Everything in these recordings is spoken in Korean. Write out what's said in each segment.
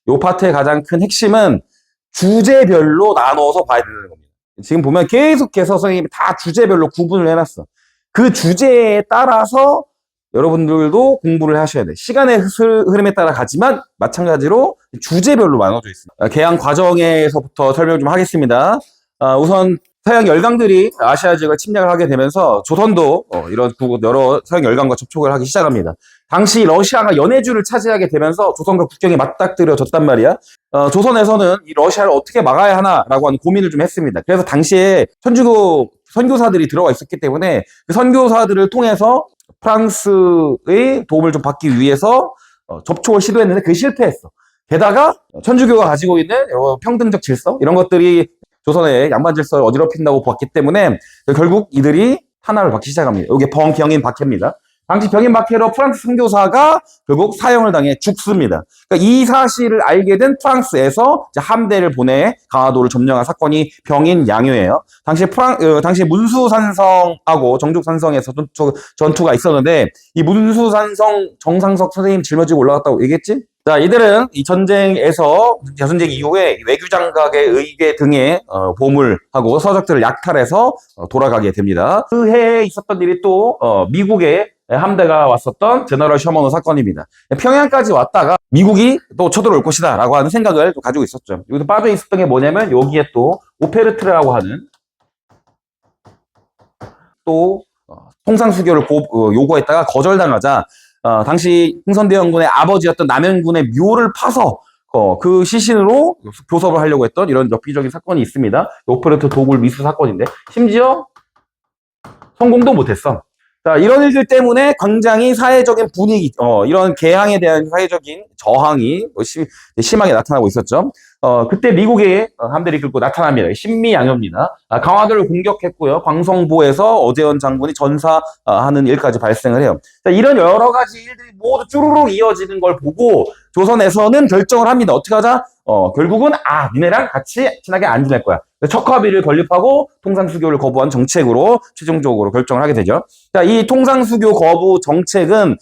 이 파트의 가장 큰 핵심은 주제별로 나눠서 봐야 되는 겁니다. 지금 보면 계속해서 선생님이 다 주제별로 구분을 해놨어. 그 주제에 따라서 여러분들도 공부를 하셔야 돼. 시간의 흐름에 따라 가지만 마찬가지로 주제별로 나눠져 있습니다. 개항 과정에서부터 설명 좀 하겠습니다. 우선 서양 열강들이 아시아 지역을 침략을 하게 되면서 조선도 이런 여러 서양 열강과 접촉을 하기 시작합니다. 당시 러시아가 연해주를 차지하게 되면서 조선과 국경이 맞닥뜨려졌단 말이야. 조선에서는 이 러시아를 어떻게 막아야 하나라고 하는 고민을 좀 했습니다. 그래서 당시에 천주교 선교사들이 들어가 있었기 때문에 그 선교사들을 통해서 프랑스의 도움을 좀 받기 위해서 접촉을 시도했는데 그게 실패했어. 게다가 천주교가 가지고 있는 평등적 질서 이런 것들이 조선의 양반 질서를 어지럽힌다고 봤기 때문에 결국 이들이 탄압을 받기 시작합니다. 이게 병인 박해입니다. 당시 병인 박해로 프랑스 선교사가 결국 사형을 당해 죽습니다. 그러니까 이 사실을 알게 된 프랑스에서 함대를 보내 강화도를 점령한 사건이 병인 양요예요. 당시 문수산성하고 정죽산성에서 전투가 있었는데 이 문수산성 정상석 선생님 짊어지고 올라갔다고 얘기했지? 자, 이들은 이 전쟁에서 전쟁 이후에 외교장각의 의궤 등의 보물하고 서적들을 약탈해서 돌아가게 됩니다. 그 해에 있었던 일이 또 미국의 함대가 왔었던 제너럴 셔먼호 사건입니다. 평양까지 왔다가 미국이 또 쳐들어올 것이다 라고 하는 생각을 또 가지고 있었죠. 여기서 빠져 있었던 게 뭐냐면 여기에 또 오페르트라고 하는 또 통상수교를 요구했다가 거절당하자 당시 흥선대원군의 아버지였던 남현군의 묘를 파서 그 시신으로 교섭을 하려고 했던 이런 엽기적인 사건이 있습니다. 오페르트 도굴 미수 사건인데 심지어 성공도 못했어. 자, 이런 일들 때문에 굉장히 사회적인 분위기, 이런 개항에 대한 사회적인 저항이 심하게 나타나고 있었죠. 그때 미국의 함대를 끌고 나타납니다. 신미양요입니다. 강화도를 공격했고요. 광성보에서 어재원 장군이 전사하는 일까지 발생을 해요. 자, 이런 여러 가지 일들이 모두 쭈루룩 이어지는 걸 보고 조선에서는 결정을 합니다. 어떻게 하자? 결국은 니네랑 같이 친하게 안 지낼 거야. 척화비를 건립하고 통상수교를 거부한 정책으로 최종적으로 결정을 하게 되죠. 자, 이 통상수교 거부 정책은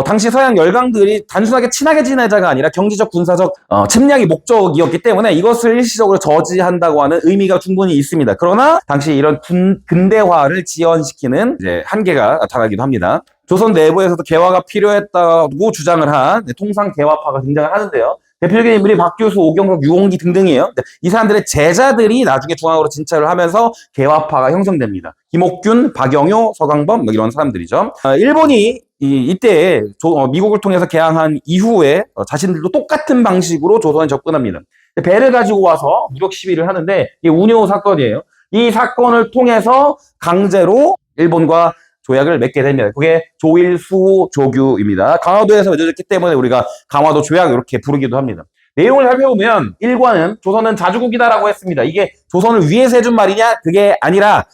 당시 서양 열강들이 단순하게 친하게 지내자가 아니라 경제적, 군사적 침략이 목적이었기 때문에 이것을 일시적으로 저지한다고 하는 의미가 충분히 있습니다. 그러나 당시 이런 근대화를 지연시키는 이제 한계가 나타나기도 합니다. 조선 내부에서도 개화가 필요했다고 주장을 한 통상개화파가 등장을 하는데요. 대표적인 인물이 박교수, 오경석, 유홍기 등등이에요. 이 사람들의 제자들이 나중에 중앙으로 진출을 하면서 개화파가 형성됩니다. 김옥균, 박영효, 서강범 이런 사람들이죠. 일본이 이때 미국을 통해서 개항한 이후에 자신들도 똑같은 방식으로 조선에 접근합니다. 배를 가지고 와서 무력 시위를 하는데 이게 운요 사건이에요. 이 사건을 통해서 강제로 일본과 조약을 맺게 됩니다. 그게 조일수호 조규입니다. 강화도에서 맺어졌기 때문에 우리가 강화도 조약 이렇게 부르기도 합니다. 내용을 살펴보면 1관은 조선은 자주국이다라고 했습니다. 이게 조선을 위해서 해준 말이냐? 그게 아니라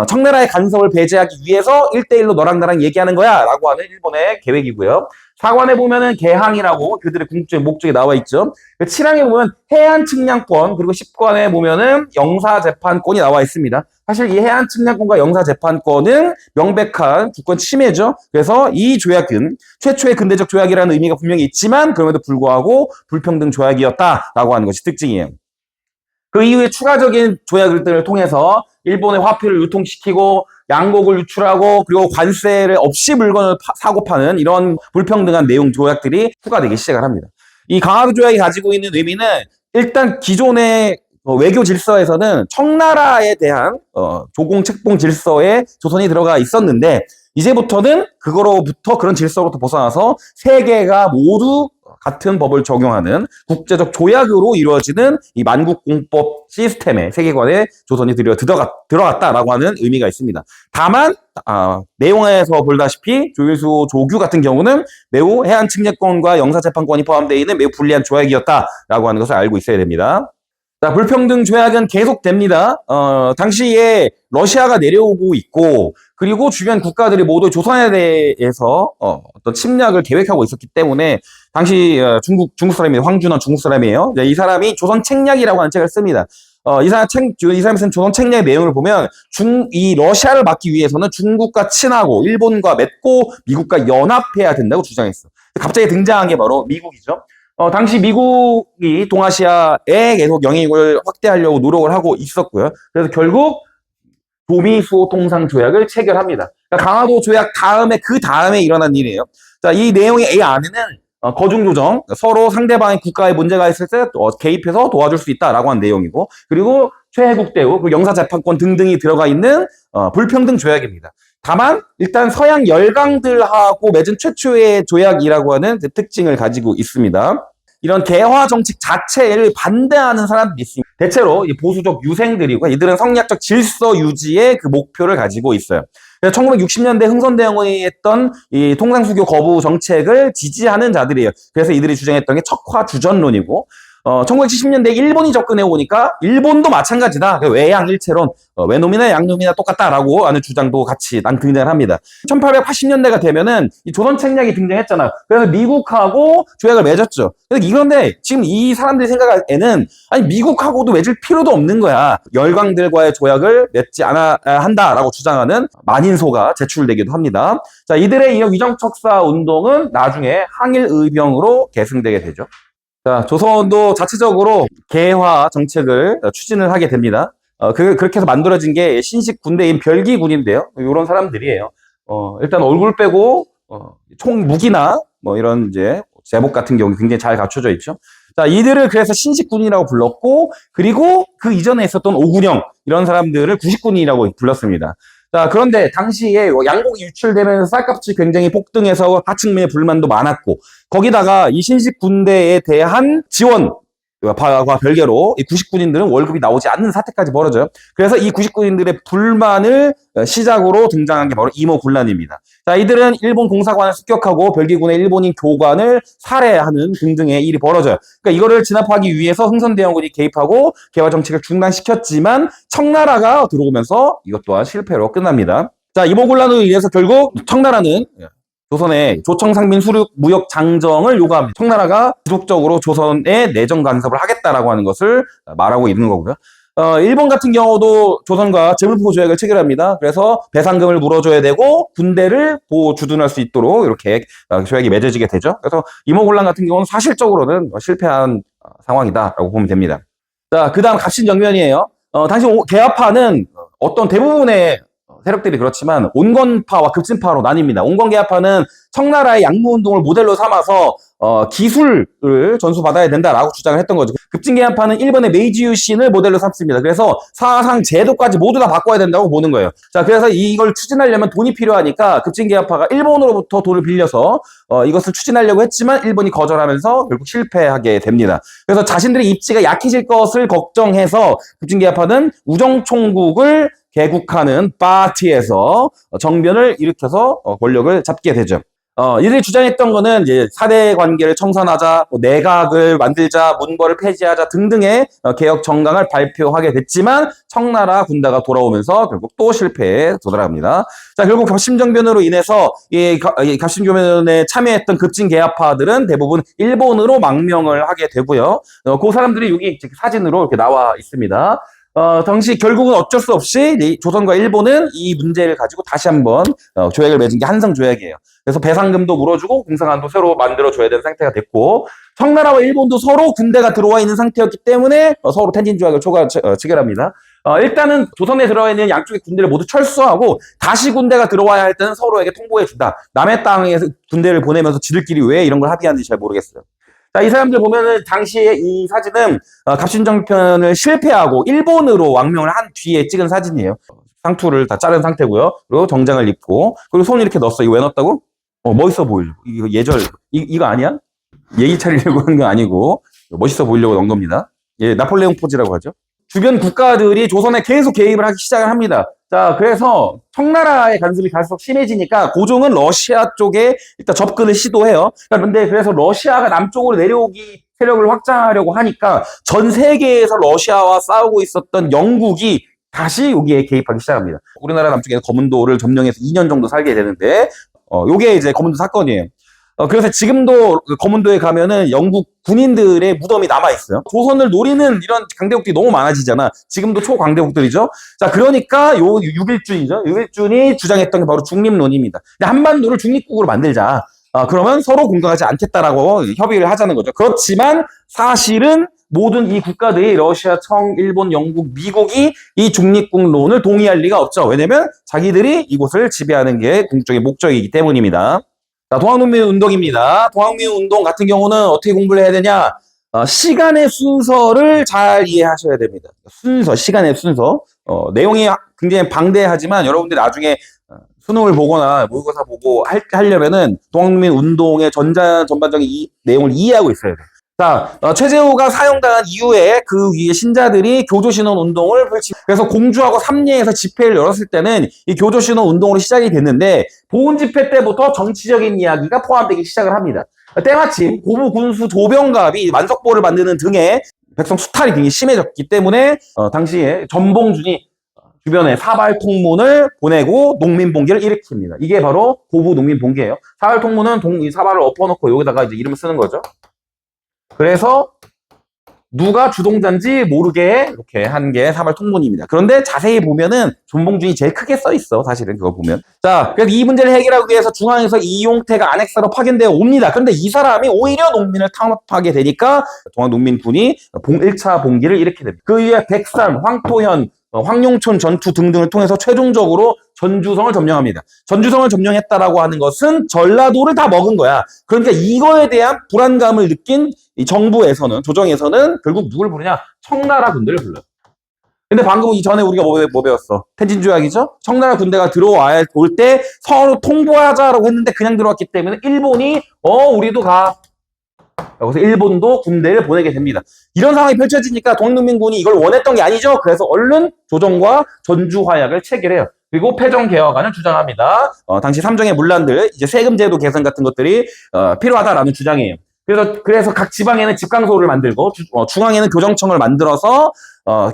청나라의 간섭을 배제하기 위해서 1대1로 너랑 나랑 얘기하는 거야 라고 하는 일본의 계획이고요. 4관에 보면은 개항이라고 그들의 궁극적인 목적이 나와 있죠. 7항에 보면 해안 측량권, 그리고 10관에 보면은 영사재판권이 나와 있습니다. 사실 이 해안 측량권과 영사재판권은 명백한 주권 침해죠. 그래서 이 조약은 최초의 근대적 조약이라는 의미가 분명히 있지만 그럼에도 불구하고 불평등 조약이었다라고 하는 것이 특징이에요. 그 이후에 추가적인 조약들을 통해서 일본의 화폐를 유통시키고 양곡을 유출하고 그리고 관세를 없이 물건을 사고 파는 이런 불평등한 내용 조약들이 추가되기 시작을 합니다. 이 강화도 조약이 가지고 있는 의미는 일단 기존의 외교 질서에서는 청나라에 대한 조공 책봉 질서에 조선이 들어가 있었는데 이제부터는 그거로부터 그런 질서로부터 벗어나서 세계가 모두 같은 법을 적용하는 국제적 조약으로 이루어지는 이 만국공법 시스템의 세계관에 조선이 들어갔다라고 하는 의미가 있습니다. 다만 내용에서 볼다시피 조일수 조규 같은 경우는 매우 해안 측량권과 영사재판권이 포함되어 있는 매우 불리한 조약이었다라고 하는 것을 알고 있어야 됩니다. 자, 불평등 조약은 계속됩니다. 당시에 러시아가 내려오고 있고 그리고 주변 국가들이 모두 조선에 대해서 어떤 침략을 계획하고 있었기 때문에 당시 중국 사람이에요. 황준원 중국 사람이에요. 이 사람이 조선 책략이라고 하는 책을 씁니다. 이 사람이 쓴 조선 책략의 내용을 보면 이 러시아를 막기 위해서는 중국과 친하고 일본과 맺고 미국과 연합해야 된다고 주장했어. 갑자기 등장한 게 바로 미국이죠. 당시 미국이 동아시아에 계속 영향력을 확대하려고 노력을 하고 있었고요. 그래서 결국 도미수호 통상 조약을 체결합니다. 그러니까 강화도 조약 다음에 그 다음에 일어난 일이에요. 자, 이 내용의 이 안에는 거중 조정, 서로 상대방의 국가에 문제가 있을 때 개입해서 도와줄 수 있다라고 한 내용이고, 그리고 최혜국 대우, 그리고 영사재판권 등등이 들어가 있는 불평등 조약입니다. 다만 일단 서양 열강들하고 맺은 최초의 조약이라고 하는 특징을 가지고 있습니다. 이런 개화 정책 자체를 반대하는 사람들이 있습니다. 대체로 이 보수적 유생들이고, 이들은 성리학적 질서 유지의 그 목표를 가지고 있어요. 1960년대 흥선대원군이 했던 이 통상수교 거부 정책을 지지하는 자들이에요. 그래서 이들이 주장했던 게 척화주전론이고, 1970년대 일본이 접근해 오니까 일본도 마찬가지다. 외양일체론, 외놈이나 양놈이나 똑같다라고 하는 주장도 같이 등장을 합니다. 1880년대가 되면은 이 조선책략이 등장했잖아요. 그래서 미국하고 조약을 맺었죠. 그런데 지금 이 사람들이 생각에는 아니 미국하고도 맺을 필요도 없는 거야. 열강들과의 조약을 맺지 않아야 한다라고 주장하는 만인소가 제출되기도 합니다. 자, 이들의 이 위정척사 운동은 나중에 항일의병으로 계승되게 되죠. 자, 조선도 자체적으로 개화 정책을 추진을 하게 됩니다. 그렇게 해서 만들어진 게 신식 군대인 별기군인데요. 이런 사람들이에요. 일단 얼굴 빼고, 총 무기나 뭐 이런 이제 제복 같은 경우 굉장히 잘 갖춰져 있죠. 자, 이들을 그래서 신식군이라고 불렀고, 그리고 그 이전에 있었던 오군영, 이런 사람들을 구식군이라고 불렀습니다. 자, 그런데 당시에 양곡이 유출되면서 쌀값이 굉장히 폭등해서 하층민의 불만도 많았고, 거기다가 이 신식 군대에 대한 지원과 별개로 이 구식군인들은 월급이 나오지 않는 사태까지 벌어져요. 그래서 이 구식군인들의 불만을 시작으로 등장한 게 바로 이모군란입니다. 자, 이들은 일본 공사관을 습격하고 별기군의 일본인 교관을 살해하는 등등의 일이 벌어져요. 그러니까 이거를 진압하기 위해서 흥선대원군이 개입하고 개화 정책을 중단시켰지만 청나라가 들어오면서 이것 또한 실패로 끝납니다. 자, 이모군란으로 인해서 결국 청나라는 조선의 조청상민 수륙 무역 장정을 요구합니다. 청나라가 지속적으로 조선에 내정 간섭을 하겠다라고 하는 것을 말하고 있는 거고요. 일본 같은 경우도 조선과 재물포 조약을 체결합니다. 그래서 배상금을 물어줘야 되고 군대를 주둔할 수 있도록 이렇게 조약이 맺어지게 되죠. 그래서 이모군란 같은 경우는 사실적으로는 실패한 상황이다라고 보면 됩니다. 자, 그 다음 갑신정변이에요. 당시 개화파는 어떤 대부분의 세력들이 그렇지만 온건파와 급진파로 나뉩니다. 온건개화파는 청나라의 양무운동을 모델로 삼아서 기술을 전수받아야 된다라고 주장을 했던 거죠. 급진개화파는 일본의 메이지 유신을 모델로 삼습니다. 그래서 사상 제도까지 모두 다 바꿔야 된다고 보는 거예요. 자, 그래서 이걸 추진하려면 돈이 필요하니까 급진개화파가 일본으로부터 돈을 빌려서 이것을 추진하려고 했지만 일본이 거절하면서 결국 실패하게 됩니다. 그래서 자신들의 입지가 약해질 것을 걱정해서 급진개화파는 우정총국을 개국하는 파티에서 정변을 일으켜서 권력을 잡게 되죠. 이들이 주장했던 거는 이제 사대 관계를 청산하자, 내각을 만들자, 문벌을 폐지하자 등등의 개혁 정강을 발표하게 됐지만 청나라 군대가 돌아오면서 결국 또 실패에 도달합니다. 자, 결국 갑신정변으로 인해서 이 갑신정변에 참여했던 급진개화파들은 대부분 일본으로 망명을 하게 되고요. 그 사람들이 여기 사진으로 이렇게 나와 있습니다. 당시 결국은 어쩔 수 없이 조선과 일본은 이 문제를 가지고 다시 한번 조약을 맺은 게 한성조약이에요. 그래서 배상금도 물어주고 공사관도 새로 만들어줘야 되는 상태가 됐고, 청나라와 일본도 서로 군대가 들어와 있는 상태였기 때문에 서로 텐진조약을 체결합니다. 일단은 조선에 들어와 있는 양쪽의 군대를 모두 철수하고 다시 군대가 들어와야 할 때는 서로에게 통보해준다. 남의 땅에서 군대를 보내면서 지들끼리 왜 이런 걸 합의하는지 잘 모르겠어요. 자, 이 사람들 보면은 당시에 이 사진은 갑신정변을 실패하고 일본으로 왕명을 한 뒤에 찍은 사진이에요. 상투를 다 자른 상태고요. 그리고 정장을 입고, 그리고 손을 이렇게 넣었어. 이거 왜 넣었다고? 멋있어 보이려고. 이거 이거 아니야? 예의 차리려고 한 거 아니고 멋있어 보이려고 넣은 겁니다. 예, 나폴레옹 포즈라고 하죠. 주변 국가들이 조선에 계속 개입을 하기 시작을 합니다. 자, 그래서 청나라의 간섭이 갈수록 심해지니까 고종은 러시아 쪽에 일단 접근을 시도해요. 그런데 그래서 러시아가 남쪽으로 내려오기 세력을 확장하려고 하니까 전 세계에서 러시아와 싸우고 있었던 영국이 다시 여기에 개입하기 시작합니다. 우리나라 남쪽에서 거문도를 점령해서 2년 정도 살게 되는데, 요게 이제 거문도 사건이에요. 그래서 지금도 거문도에 가면은 영국 군인들의 무덤이 남아있어요. 조선을 노리는 이런 강대국들이 너무 많아지잖아. 지금도 초강대국들이죠. 자, 그러니까 요 육일준이죠. 육일준이 주장했던 게 바로 중립론입니다. 한반도를 중립국으로 만들자. 그러면 서로 공격하지 않겠다라고 협의를 하자는 거죠. 그렇지만 사실은 모든 이 국가들이 러시아, 청, 일본, 영국, 미국이 이 중립국론을 동의할 리가 없죠. 왜냐면 자기들이 이곳을 지배하는 게 궁극적인 목적이기 때문입니다. 자, 동학농민운동입니다. 동학농민운동 같은 경우는 어떻게 공부를 해야 되냐? 시간의 순서를 잘 이해하셔야 됩니다. 시간의 순서. 내용이 굉장히 방대하지만 여러분들이 나중에 수능을 보거나 모의고사 보고 하려면은 동학농민운동의 전반적인 이 내용을 이해하고 있어야 돼요. 자, 최재호가 사형당한 이후에 그 위에 신자들이 교조신원 운동을 그래서 공주하고 삼리에서 집회를 열었을 때는 이 교조신원 운동으로 시작이 됐는데 보훈 집회 때부터 정치적인 이야기가 포함되기 시작을 합니다. 때마침 고부 군수 조병갑이 만석보를 만드는 등의 백성 수탈이 굉장히 심해졌기 때문에 당시에 전봉준이 주변에 사발 통문을 보내고 농민봉기를 일으킵니다. 이게 바로 고부 농민봉기예요. 사발 통문은 사발을 엎어놓고 여기다가 이제 이름을 쓰는 거죠. 그래서 누가 주동자인지 모르게 이렇게 한 게 사발 통문입니다. 그런데 자세히 보면은 전봉준이 제일 크게 써 있어. 사실은 그거 보면. 자, 그래서 이 문제를 해결하기 위해서 중앙에서 이용태가 안핵사로 파견되어 옵니다. 그런데 이 사람이 오히려 농민을 탄압하게 되니까 동학농민군이 1차 봉기를 일으키게 됩니다. 그 이후에 백산, 황토현, 황룡촌 전투 등등을 통해서 최종적으로 전주성을 점령합니다. 전주성을 점령했다라고 하는 것은 전라도를 다 먹은 거야. 그러니까 이거에 대한 불안감을 느낀 이 정부에서는, 조정에서는 결국 누굴 부르냐? 청나라 군대를 불러요. 근데 방금 이전에 우리가 뭐 배웠어? 텐진조약이죠? 청나라 군대가 올 때 서로 통보하자라고 했는데 그냥 들어왔기 때문에 일본이 우리도 가. 여기서 일본도 군대를 보내게 됩니다. 이런 상황이 펼쳐지니까 동학농민군이 이걸 원했던 게 아니죠. 그래서 얼른 조정과 전주화약을 체결해요. 그리고 패정개혁안을 주장합니다. 당시 삼정의 문란들, 이제 세금제도 개선 같은 것들이 필요하다라는 주장이에요. 그래서 각 지방에는 집강소를 만들고 중앙에는 교정청을 만들어서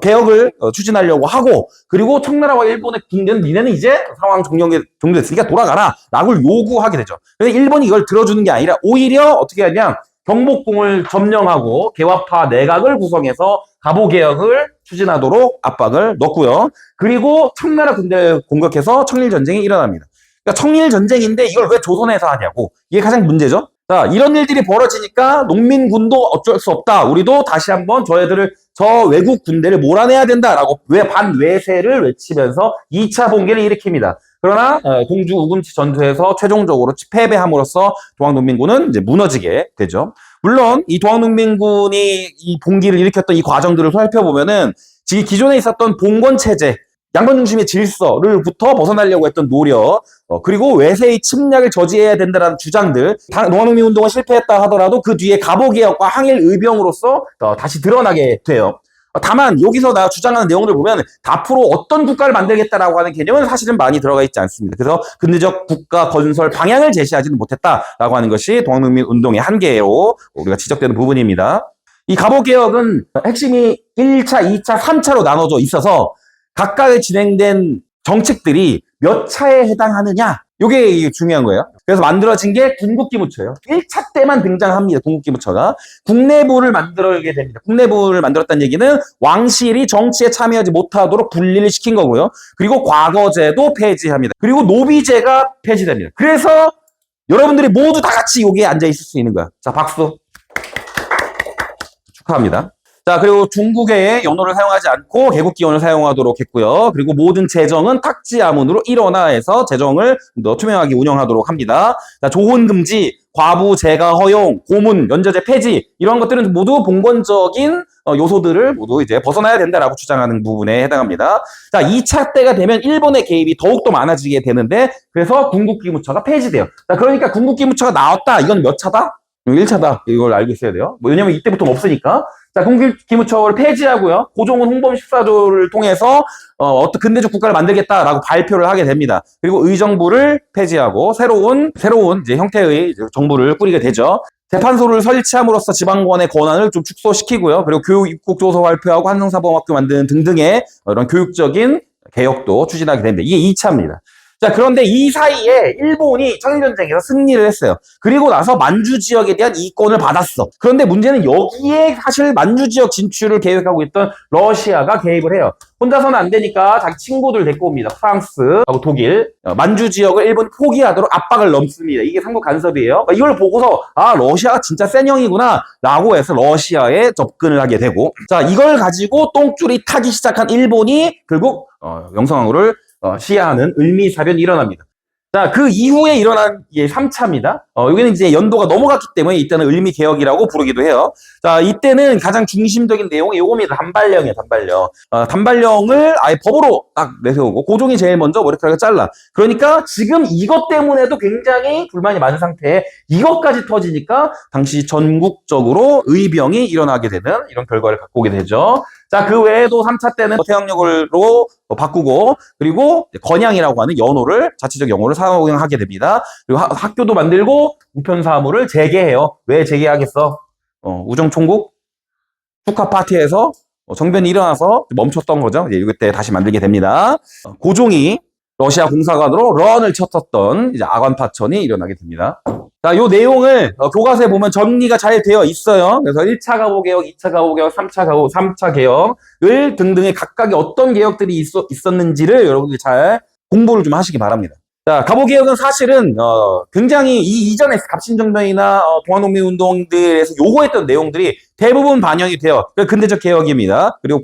개혁을 추진하려고 하고, 그리고 청나라와 일본의 군대는 니네는 이제 상황 종료됐으니까 돌아가라 라고 요구하게 되죠. 그래서 일본이 이걸 들어주는 게 아니라 오히려 어떻게 하냐, 경복궁을 점령하고 개화파 내각을 구성해서 갑오개혁을 추진하도록 압박을 넣고요. 그리고 청나라 군대를 공격해서 청일전쟁이 일어납니다. 그러니까 청일전쟁인데 이걸 왜 조선에서 하냐고. 이게 가장 문제죠. 자, 이런 일들이 벌어지니까 농민군도 어쩔 수 없다. 우리도 다시 한번 저 외국 군대를 몰아내야 된다라고 반외세를 외치면서 2차 봉기를 일으킵니다. 그러나 공주 우금치 전투에서 최종적으로 패배함으로써 동학농민군은 이제 무너지게 되죠. 물론 이 동학농민군이 이 봉기를 일으켰던 이 과정들을 살펴보면은 기존에 있었던 봉건 체제, 양반 중심의 질서를부터 벗어나려고 했던 노력, 그리고 외세의 침략을 저지해야 된다는 주장들, 동학농민운동은 실패했다 하더라도 그 뒤에 갑오개혁과 항일의병으로서 다시 드러나게 돼요. 다만 여기서 나 주장하는 내용을 보면 앞으로 어떤 국가를 만들겠다라고 하는 개념은 사실은 많이 들어가 있지 않습니다. 그래서 근대적 국가 건설 방향을 제시하지는 못했다라고 하는 것이 동학농민 운동의 한계로 우리가 지적되는 부분입니다. 이 갑오개혁은 핵심이 1차, 2차, 3차로 나눠져 있어서 각각의 진행된 정책들이 몇 차에 해당하느냐, 이게 중요한 거예요. 그래서 만들어진 게 군국기무처예요. 1차 때만 등장합니다. 군국기무처가. 국내부를 만들게 됩니다. 국내부를 만들었다는 얘기는 왕실이 정치에 참여하지 못하도록 분리를 시킨 거고요. 그리고 과거제도 폐지합니다. 그리고 노비제가 폐지됩니다. 그래서 여러분들이 모두 다 같이 여기에 앉아 있을 수 있는 거야. 자, 박수. 축하합니다. 자, 그리고 중국의 연호를 사용하지 않고 개국기원을 사용하도록 했고요. 그리고 모든 재정은 탁지아문으로 일원화해서 재정을 더 투명하게 운영하도록 합니다. 자, 조혼금지, 과부 재가 허용, 고문, 연좌제 폐지, 이런 것들은 모두 봉건적인 요소들을 모두 이제 벗어나야 된다라고 주장하는 부분에 해당합니다. 자, 2차 때가 되면 일본의 개입이 더욱더 많아지게 되는데, 그래서 군국기무처가 폐지돼요. 자, 그러니까 군국기무처가 나왔다. 이건 몇 차다? 1차다. 이걸 알고 있어야 돼요. 왜냐면 이때부터는 없으니까. 자, 군국기무처를 폐지하고요. 고종은 홍범 14조를 통해서 어떤 근대적 국가를 만들겠다라고 발표를 하게 됩니다. 그리고 의정부를 폐지하고 새로운 이제 형태의 정부를 꾸리게 되죠. 재판소를 설치함으로써 지방권의 권한을 좀 축소시키고요. 그리고 교육 입국 조서 발표하고 한성사범학교 만드는 등등의 이런 교육적인 개혁도 추진하게 됩니다. 이게 2차입니다. 자, 그런데 이 사이에 일본이 청일전쟁에서 승리를 했어요. 그리고 나서 만주 지역에 대한 이권을 받았어. 그런데 문제는 여기에 사실 만주 지역 진출을 계획하고 있던 러시아가 개입을 해요. 혼자서는 안 되니까 자기 친구들 데리고 옵니다. 프랑스하고 독일. 만주 지역을 일본이 포기하도록 압박을 넣습니다. 이게 삼국 간섭이에요. 이걸 보고서 아, 러시아가 진짜 센 형이구나 라고 해서 러시아에 접근을 하게 되고, 자, 이걸 가지고 똥줄이 타기 시작한 일본이 결국 영성항구를 시해하는 을미사변이 일어납니다. 자, 그 이후에 일어난 게 3차입니다. 여기는 이제 연도가 넘어갔기 때문에 이때는 을미개혁이라고 부르기도 해요. 자, 이때는 가장 중심적인 내용이 요겁니다. 단발령이에요, 단발령. 단발령을 아예 법으로 딱 내세우고, 고종이 제일 먼저 머리카락을 잘라. 그러니까 지금 이것 때문에도 굉장히 불만이 많은 상태에 이것까지 터지니까 당시 전국적으로 의병이 일어나게 되는 이런 결과를 갖고 오게 되죠. 자, 그 외에도 3차 때는 태양역으로 바꾸고, 그리고 건양이라고 하는 연호를, 자체적 영호를 사용하게 됩니다. 그리고 학교도 만들고 우편사무를 재개해요. 왜 재개하겠어? 우정총국 축하 파티에서 정변이 일어나서 멈췄던 거죠. 이제 이때 다시 만들게 됩니다. 고종이 러시아 공사관으로 런을 쳤었던 이제 아관파천이 일어나게 됩니다. 자, 요 내용을 교과서에 보면 정리가 잘 되어 있어요. 그래서 1차 가보개혁, 2차 가보개혁, 3차 개혁을 등등의 각각의 어떤 개혁들이 있었는지를 여러분들이 잘 공부를 좀 하시기 바랍니다. 자, 가보개혁은 사실은 굉장히 이전에 갑신정변이나 동학농민운동들에서 요구했던 내용들이 대부분 반영이 돼요. 근대적 개혁입니다. 그리고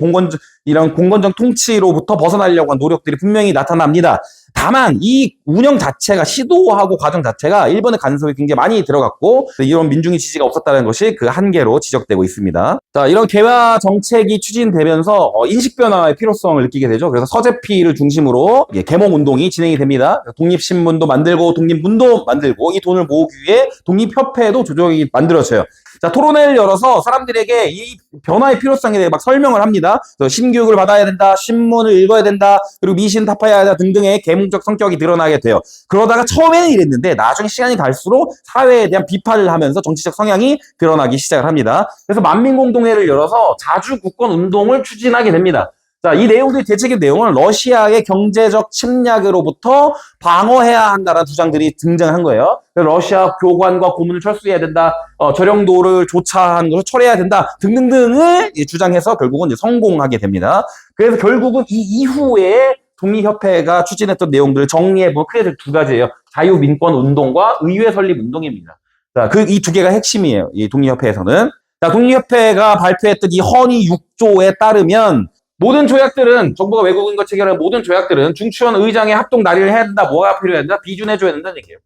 이런 공건적 통치로부터 벗어나려고 한 노력들이 분명히 나타납니다. 다만 이 운영 자체가, 시도하고 과정 자체가 일본의 간섭이 굉장히 많이 들어갔고, 이런 민중의 지지가 없었다는 것이 그 한계로 지적되고 있습니다. 자, 이런 개화 정책이 추진되면서 인식 변화의 필요성을 느끼게 되죠. 그래서 서재피를 중심으로 계몽 운동이 진행이 됩니다. 독립신문도 만들고 독립문도 만들고, 이 돈을 모으기 위해 독립협회도 조정이 만들어져요. 자, 토론회를 열어서 사람들에게 이 변화의 필요성에 대해 막 설명을 합니다. 그래서 신교육을 받아야 된다, 신문을 읽어야 된다, 그리고 미신 타파해야 한다 등등의 계몽적 성격이 드러나게 돼요. 그러다가 처음에는 이랬는데 나중에 시간이 갈수록 사회에 대한 비판을 하면서 정치적 성향이 드러나기 시작을 합니다. 그래서 만민공동회를 열어서 자주 국권 운동을 추진하게 됩니다. 자, 이 내용들이 대체적인 내용은 러시아의 경제적 침략으로부터 방어해야 한다는 주장들이 등장한 거예요. 러시아 교관과 고문을 철수해야 된다, 저령도를 조차한 것을 철회해야 된다 등등등을 주장해서 결국은 이제 성공하게 됩니다. 그래서 결국은 이 이후에 독립협회가 추진했던 내용들을 정리해보면 크게 두 가지예요. 자유민권운동과 의회 설립운동입니다. 자, 이 두 개가 핵심이에요. 이 독립협회에서는. 자, 독립협회가 발표했던 이 헌의 6조에 따르면 모든 조약들은, 정부가 외국인과 체결한 모든 조약들은 중추원 의장의 합동 난의를 해야 된다. 뭐가 필요해야 된다? 비준해줘야 된다는 얘기예요.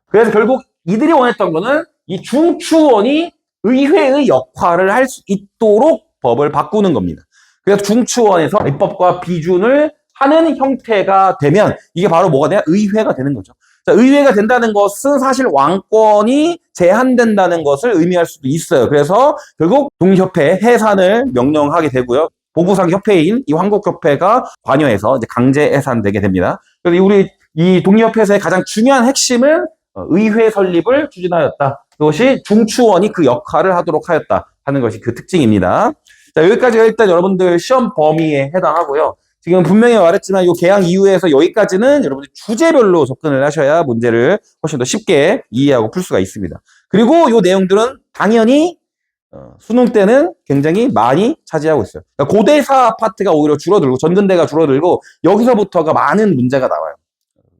그래서 결국 이들이 원했던 거는 이 중추원이 의회의 역할을 할 수 있도록 법을 바꾸는 겁니다. 그래서 중추원에서 입법과 비준을 하는 형태가 되면 이게 바로 뭐가 돼요? 의회가 되는 거죠. 자, 의회가 된다는 것은 사실 왕권이 제한된다는 것을 의미할 수도 있어요. 그래서 결국 독립협회 해산을 명령하게 되고요. 보구상 협회인 이 황국협회가 관여해서 이제 강제 해산되게 됩니다. 그래서 우리 이 독립협회에서의 가장 중요한 핵심은 의회 설립을 추진하였다. 그것이 중추원이 그 역할을 하도록 하였다 하는 것이 그 특징입니다. 자, 여기까지가 일단 여러분들 시험 범위에 해당하고요. 지금 분명히 말했지만 이 개항 이후에서 여기까지는 여러분들 주제별로 접근을 하셔야 문제를 훨씬 더 쉽게 이해하고 풀 수가 있습니다. 그리고 이 내용들은 당연히 수능 때는 굉장히 많이 차지하고 있어요. 그러니까 고대사 파트가 오히려 줄어들고 전근대가 줄어들고 여기서부터가 많은 문제가 나와요.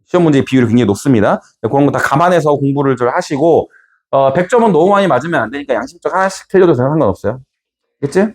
시험 문제의 비율이 굉장히 높습니다. 그런 거 다 감안해서 공부를 좀 하시고 100점은 너무 많이 맞으면 안 되니까 양심적 하나씩 틀려도 상관없어요. 그치?